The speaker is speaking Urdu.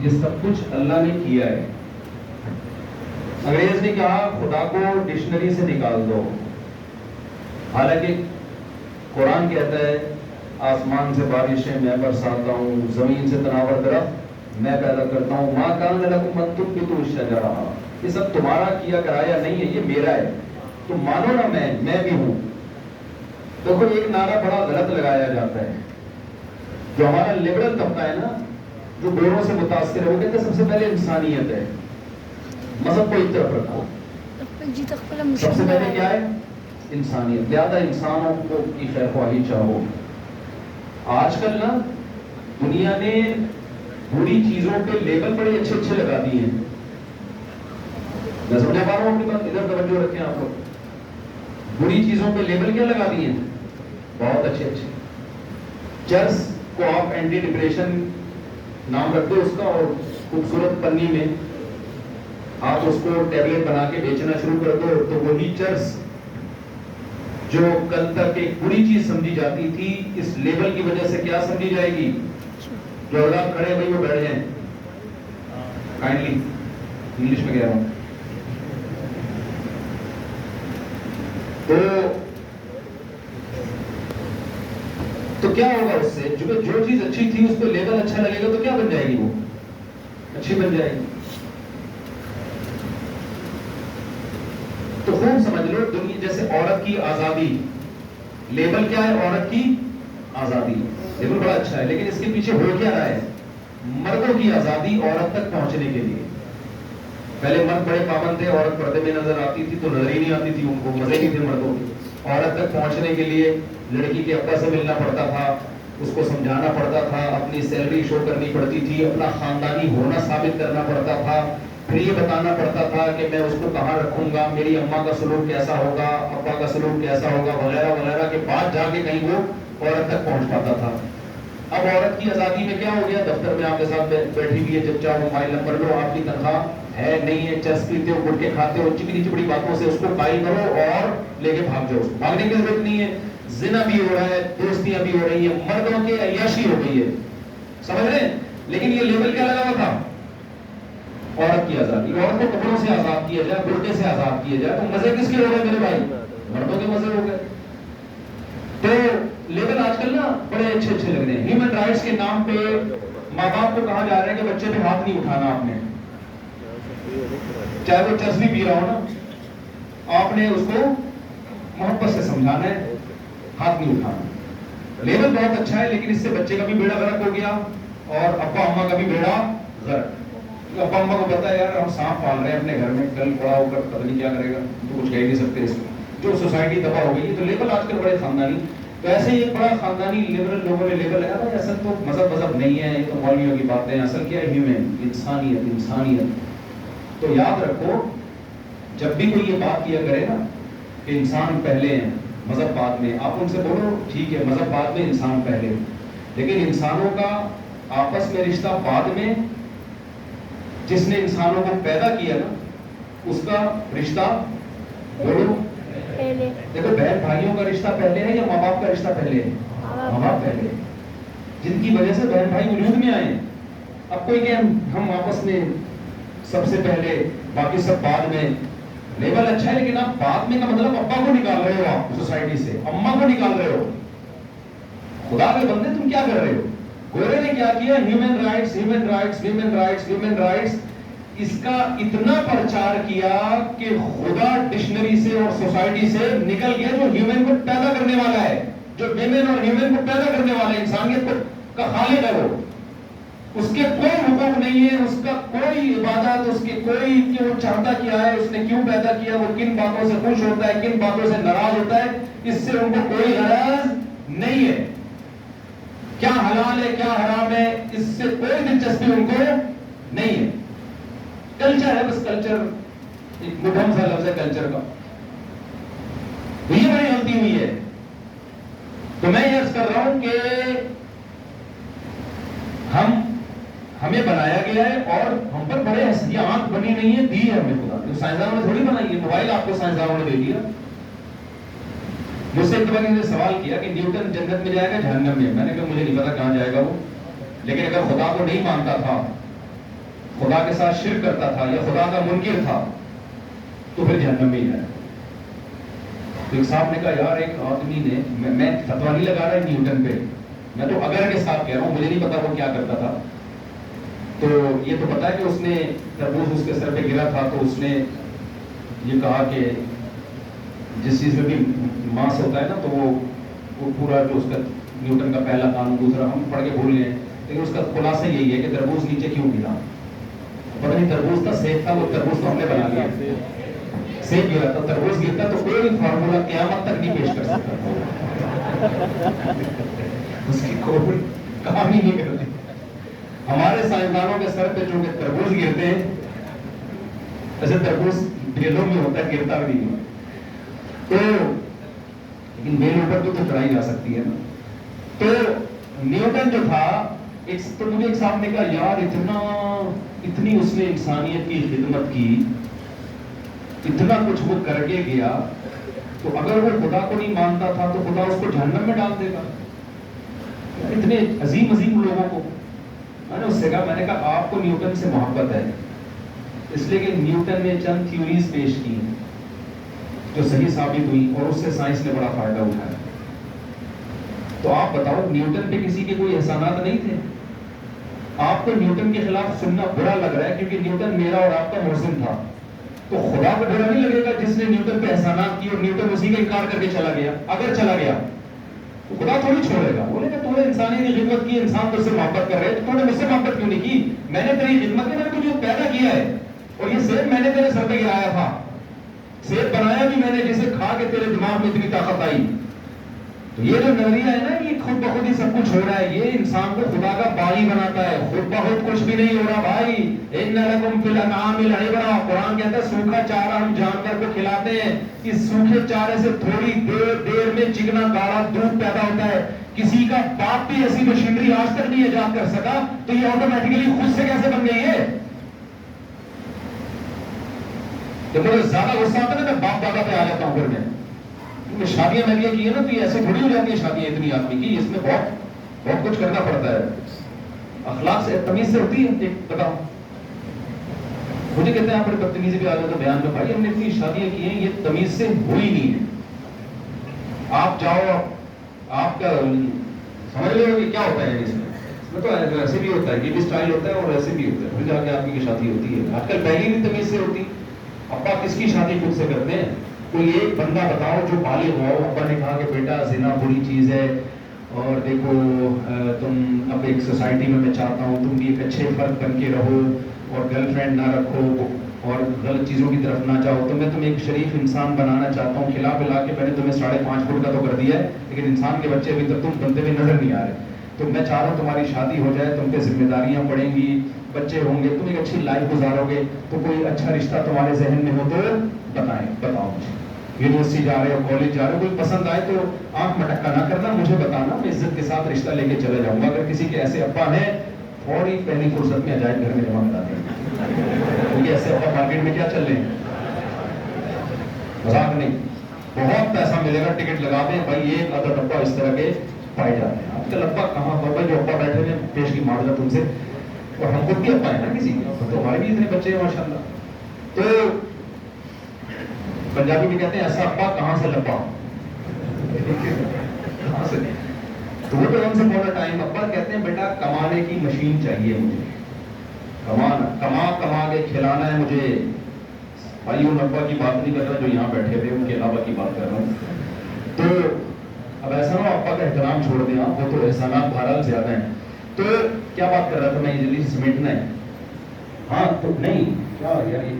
یہ سب کچھ اللہ نے کیا ہے. انگریز نے کہا خدا کو ڈکشنری سے نکال دو، حالانکہ قرآن کہتا ہے آسمان سے بارشیں میں برساتا ہوں، زمین سے تناور درخت میں پیدا کرتا ہوں، ماں کان لکم ان تنبتوا الشجر، یہ سب تمہارا کیا کرایا نہیں ہے، یہ میرا ہے، تم مانو نا میں بھی ہوں. دیکھو ایک نعرہ بڑا غلط لگایا جاتا ہے، جو ہمارا لبرل طبقہ ہے نا، جو گوروں سے متاثر ہے، وہ کہتے ہیں سب سے پہلے انسانیت ہے، مذہب کو ایک طرف رکھو، سب سے پہلے کیا ہے؟ انسانیت، زیادہ انسانوں کو کی خیر خواہی چاہو. آج کل نا دنیا نے بری چیزوں کے لیبل بڑے اچھے اچھے لگا دیے ہیں. میں سمجھا پا رہا ہوں اپنی بات، ادھر توجہ رکھیں آپ لوگ. بری چیزوں پہ لیبل کیا لگا دیے ہیں؟ بہت اچھے اچھے. چرس کو آپ اینٹی ڈپریشن نام رکھ دو اس کا، اور خوبصورت پنی میں آپ اس کو ٹیبلٹ بنا کے بیچنا شروع کر دو، تو وہی چرس جو کل تک ایک بری چیز سمجھی جاتی تھی، اس لیبل کی وجہ سے کیا سمجھی جائے گی؟ جو حضرات کھڑے بھائی وہ بیٹھ جائیں کائنڈلی، انگلش میں کہہ رہا ہوں. تو کیا ہوگا اس سے؟ جو چیز اچھی تھی اس پہ لیبل اچھا لگے گا تو کیا بن جائے گی؟ وہ اچھی بن جائے گی. تو خوب سمجھ لو، دنیا جیسے عورت کی آزادی، لیبل کیا ہے؟ عورت کی آزادی، لیبل بڑا اچھا ہے، لیکن اس کے پیچھے ہو کیا رہا ہے؟ مردوں کی آزادی عورت تک پہنچنے کے لیے. پہلے مرد بڑے پابند تھے، عورت پردے میں نظر آتی تھی تو نظر ہی نہیں آتی تھی، ان کو مزے نہیں تھے مردوں کے. عورت تک پہنچنے کے لیے لڑکی کے ابا سے ملنا پڑتا تھا، اس کو سمجھانا پڑتا تھا، اپنی سیلری شو کرنی پڑتی تھی، اپنا خاندانی ہونا ثابت کرنا پڑتا تھا، پھر یہ بتانا پڑتا تھا کہ میں اس کو کہاں رکھوں گا، میری اماں کا سلوک کیسا ہوگا، ابا کا سلوک کیسا ہوگا، وغیرہ وغیرہ کے بعد جا کے کہیں وہ عورت تک پہنچ پاتا تھا. اب عورت کی آزادی میں کیا ہو گیا؟ دفتر میں آپ کے ساتھ بیٹھی ہوئی ہے، جب چاہو موبائل نمبر لو، آپ کی تنخواہ ہے نہیں ہے، چرس پیتے ہو، گٹکے کھاتے ہو، چکنی چپڑی باتوں سے اس کو قائل کرو اور لے کے بھاگ جاؤ. بھاگنے کی ضرورت نہیں ہے، زنا بھی ہو رہا ہے، دوستیاں بھی ہو رہی ہیں، مردوں کی عیاشی ہو گئی ہے، سمجھ رہے ہیں؟ لیکن یہ لیبل کیا لگا ہوا تھا؟ عورت کی آزادی. عورت کو کپڑوں سے آزاد کیا جائے، برقعے سے آزاد کیا جائے، تو مزے کس کے ہو گئے میرے بھائی؟ مردوں کے مزے ہو گئے. تو لیبل آج کل نا بڑے اچھے اچھے لگ رہے ہیں. ہیومن رائٹس کے نام پہ ماں باپ کو کہا جا رہا ہے کہ بچے پہ ہاتھ نہیں اٹھانا آپ نے، چاہے وہ چرس بھی پی رہا ہو نا، آپ نے اس کو محبت سے سمجھانا ہے، ہاتھ نہیں اٹھانا. لیبل بہت اچھا ہے، لیکن اس سے بچے کا بھی بیڑا غرق ہو گیا اور ابا اماں کا بھی بیڑا غرق. ابا اماں کو پتا ہے یار ہم سانپ پال رہے ہیں اپنے گھر میں، کل بڑا ہو کر پتہ نہیں کیا کرے گا، تو کچھ کہہ نہیں سکتے. اس میں جو سوسائٹی تباہ ہو گئی ہے، تو لیبل آج کل بڑے خاندانی. تو ایسے ہی ایک بڑا خاندانی لیبرل لوگوں نے لیبل لگا تھا، اصل تو مذہب نہیں ہے، یہ تو مولویوں کی باتیں ہیں، اصل کیا ہے؟ ہیومن، انسانیت. تو یاد رکھو جب بھی کوئی یہ بات کیا کرے نا کہ انسان پہلے ہیں مذہب بعد میں، آپ ان سے بولو ٹھیک ہے مذہب بعد میں، انسان پہلے، لیکن انسانوں کا آپس میں رشتہ بعد میں. جس نے انسانوں کو پیدا کیا نا اس کا رشتہ بولو پہلے. دیکھو بہن بھائیوں کا رشتہ پہلے ہے یا ماں باپ کا رشتہ پہلے ہے؟ ماں باپ پہلے، جن کی وجہ سے بہن بھائی وجود میں آئے. اب کوئی کہ ہم آپس میں سب سے پہلے باقی سب بعد میں. لیبل اچھا ہے، لیکن آپ بعد میں کا مطلب ابا کو نکال رہے ہو، آپ سوسائٹی سے اماں کو نکال رہے ہو. خدا کے بندے تم کیا کر رہے ہو؟ گورے نے کیا کیا؟ ہیومن رائٹس، اس کا اتنا پرچار کیا کہ خدا ڈکشنری سے اور سوسائٹی سے نکل گیا. جو ہیومن کو پیدا کرنے والا ہے، جو ویمن اور ہیومن کو پیدا کرنے والا ہے، انسانیت کا خالق ہے، وہ اس کے کوئی حقوق نہیں ہے، اس کا کوئی عبادت، اس کے کوئی کہ وہ چاہتا کیا ہے، اس نے کیوں پیدا کیا، وہ کن باتوں سے خوش ہوتا ہے، کن باتوں سے ناراض ہوتا ہے، اس سے ان کو کوئی غرض نہیں ہے. کیا حلال ہے کیا حرام ہے، اس سے کوئی دلچسپی ان کو نہیں ہے. کلچر ہے بس، کلچر ایک مبہم سا لفظ ہے کلچر کا. یہ بڑی غلطی ہوئی ہے. تو میں یہ عرض کر رہا ہوں کہ ہمیں بنایا گیا ہے اور ہم پر بڑے یہ آنکھ بنی نہیں ہے، دی ہے ہمیں خدا. جو سائنسدانوں نے تھوڑی بنائی ہے، موبائل آپ کو سائنسدانوں نے دے دیا. مجھ سے ایک بار نے سوال کیا کہ نیوٹن جنت میں جائے گا جہنم میں؟ میں نے کہا مجھے نہیں پتا کہاں جائے گا وہ، لیکن اگر خدا کو نہیں مانتا تھا خدا کے ساتھ شرک کرتا تھا یا خدا کا منکر تھا تو پھر جہنم میں ہی ہے. تو ایک صاحب نے کہا یار ایک آدمی نے, میں فتویٰ نہیں لگا رہا نیوٹن پہ, میں تو اگر کے ساتھ کہہ رہا ہوں, مجھے نہیں پتا وہ کیا کرتا تھا. تو یہ تو پتا ہے کہ اس نے تربوز اس کے سر پہ گرا تھا تو اس نے یہ کہا کہ جس چیز میں بھی ماس ہوتا ہے نا تو وہ پورا جو اس کا نیوٹن کا پہلا قانون دوسرا ہم پڑھ کے بھول گئے, لیکن اس کا خلاصہ یہی ہے کہ تربوز نیچے کیوں گرا. پتہ نہیں تربوز تھا سیب تھا, وہ تربوز تو ہم نے بنا لیا, سیب گرا تھا, تربوز گرتا تو کوئی فارمولا قیامت تک نہیں پیش کر سکتا, اس کی کوئی کام ہی نہیں کرتی. ہمارے سائنسدانوں کے سر پہ چونکہ تربوز گرتے ہیں, ایسے تربوز بیلوں میں ہوتا ہے, گرتا بھی نہیں. تو لیکن بیل اوپر تو چڑھائی جا سکتی ہے نا. تو نیوٹن جو تھا, تو مجھے ایک صاحب نے کہا یار اتنی اس نے انسانیت کی خدمت کی, اتنا کچھ وہ کر کے گیا, تو اگر وہ خدا کو نہیں مانتا تھا تو خدا اس کو جہنم میں ڈال دے گا. اتنے عظیم لوگوں کو میں نے اس سے کہا, میں نے کہا آپ کو نیوٹن سے محبت ہے اس لیے کہ نیوٹن نے چند تھیوریز پیش کی جو صحیح ثابت ہوئی اور اس سے سائنس نے بڑا فائدہ اٹھایا. تو آپ بتاؤ نیوٹن پہ کسی کے کوئی احسانات نہیں تھے؟ آپ کو نیوٹن کے خلاف سننا برا لگ رہا ہے کیونکہ نیوٹن میرا اور آپ کا محسن تھا, تو خدا کو برا نہیں لگے گا جس نے نیوٹن پہ احسانات کی اور نیوٹن اسی کا انکار کر کے چلا گیا؟ اگر چلا گیا تو خدا تھوڑی چھوڑے گا, بولے گا تو نے انسانی کی خدمت کی, انسان تو اس سے محبت کر رہے, تو نے مجھ سے محبت کیوں نہیں کی؟ میں نے تیری خدمت کی, میں نے تجھے پیدا کیا ہے, اور یہ سیب میں نے تیرے سر پہ گرایا تھا, سیب بنایا بھی میں نے جسے کھا کے تیرے دماغ میں اتنی طاقت آئی. تو یہ جو نظریہ ہے نا, یہ خود بخود ہی سب کچھ ہو رہا ہے, یہ انسان کو خدا کا باغی بناتا ہے, خود بخود کچھ بھی نہیں ہو رہا بھائی. ان لکم فی الانعام العبرۃ, قرآن کہتا ہے سوکھا چارہ ہم جانور کو کھلاتے ہیں, اس سوکھے چارے سے تھوڑی دیر میں چکنا گاڑھا دودھ پیدا ہوتا ہے. کسی کا باپ بھی ایسی مشینری آج تک نہیں ایجاد کر سکا, تو یہ آٹومیٹکلی خود سے کیسے بن گئی ہے؟ جب مجھے زیادہ غصہ آتا ہے نا, میں باپ دادا پہ آ جاتا ہوں. پھر میں شادیاں میں نے کی ہے نا, تو یہ ایسے تھوڑی ہو جاتی ہیں شادیاں اتنی آدمی کی, اس میں بہت کچھ کرنا پڑتا ہے. اخلاق سے تمیز سے ہوتی ہے. ایک بتاؤ مجھے کہتے ہیں آپ بدتمیزی بھی آ جاتا بیان میں, بھائی ہم نے اتنی شادیاں کی ہیں, یہ تمیز سے ہوئی نہیں ہے. آپ جاؤ, آپ کا سمجھ لو کہ کیا ہوتا ہے اس میں تو ایسے بھی ہوتا ہے, یہ بھی اسٹائل ہوتا ہے اور ایسے بھی ہوتا ہے, پھر جا کے آپ کی شادی ہوتی ہے. آج کل پہلی بھی تمیز سے ہوتی. ابا کس کی شادی خود سے کرتے ہیں؟ کوئی ایک بندہ بتاؤ جو بالغ ہو, ابا نے کہا کہ بیٹا زنا بری چیز ہے, اور دیکھو تم اب ایک سوسائٹی میں چاہتا ہوں تم بھی ایک اچھے فرد بن کے رہو, اور گرل فرینڈ نہ رکھو, اور غلط چیزوں کی طرف نہ جاؤ, تو میں تمہیں ایک شریف انسان بنانا چاہتا ہوں. کھلا پلا کے میں نے تمہیں 5.5 فٹ کا تو کر دیا ہے, لیکن انسان کے بچے ابھی تک تم بنتے ہوئے نظر نہیں آ رہے. تو میں چاہ رہا ہوں تمہاری شادی ہو جائے, تم پہ ذمہ داریاں پڑیں گی, بچے ہوں گے, تم ایک اچھی لائف گزارو گے, تو کوئی اچھا رشتہ تمہارے ذہن میں ہو تو بتاؤ مجھے. یونیورسٹی جا رہے ہو, کالج جا رہے ہو, کوئی پسند آئے تو آنکھ مٹکا نہ کرنا, مجھے بتانا, میں عزت کے ساتھ رشتہ لے کے چلے جاؤں گا. اگر کسی کے ایسے ابا ہیں, تھوڑی پہلی فرصت میں عجائب گھر میں جمع کرا دیں, کیونکہ ایسے ابا مارکیٹ میں کیا چل رہے ہیں, مذاق نہیں, بہت پیسہ ملے گا, ٹکٹ لگا دیں بھائی, ایک آدھا ڈبہ اس طرح کے پائے جاتے ہیں. آج کل ابا کہاں بابا, جو ابا بیٹھے ہیں پیش کی معذرت ان سے, اور ہم خود بھی ابا ہیں نا کسی کے, تو ہمارے بھی اتنے بچے ہیں ماشاء اللہ. تو پنجابی میں کہتے ہیں ایسا ابا کہاں سے لبا, کہاں سے. تو وہ تو ہم سے بہت ٹائم, ابا کہتے ہیں بیٹا کمانے کی مشین چاہیے مجھے, کما کے کھلانا ہے مجھے. بھائی ان ابا کی بات نہیں کر رہا جو یہاں بیٹھے ہوئے, ان کے علاوہ کی بات کر رہا ہوں. تو اب ایسا نہ ہو ابا کا احترام چھوڑ دیں آپ, وہ تو احسانات بہرحال زیادہ ہیں. تو کیا بات کر رہا تھا میں, یہ جلدی سمیٹنا ہے. ہاں تو نہیں کیا یار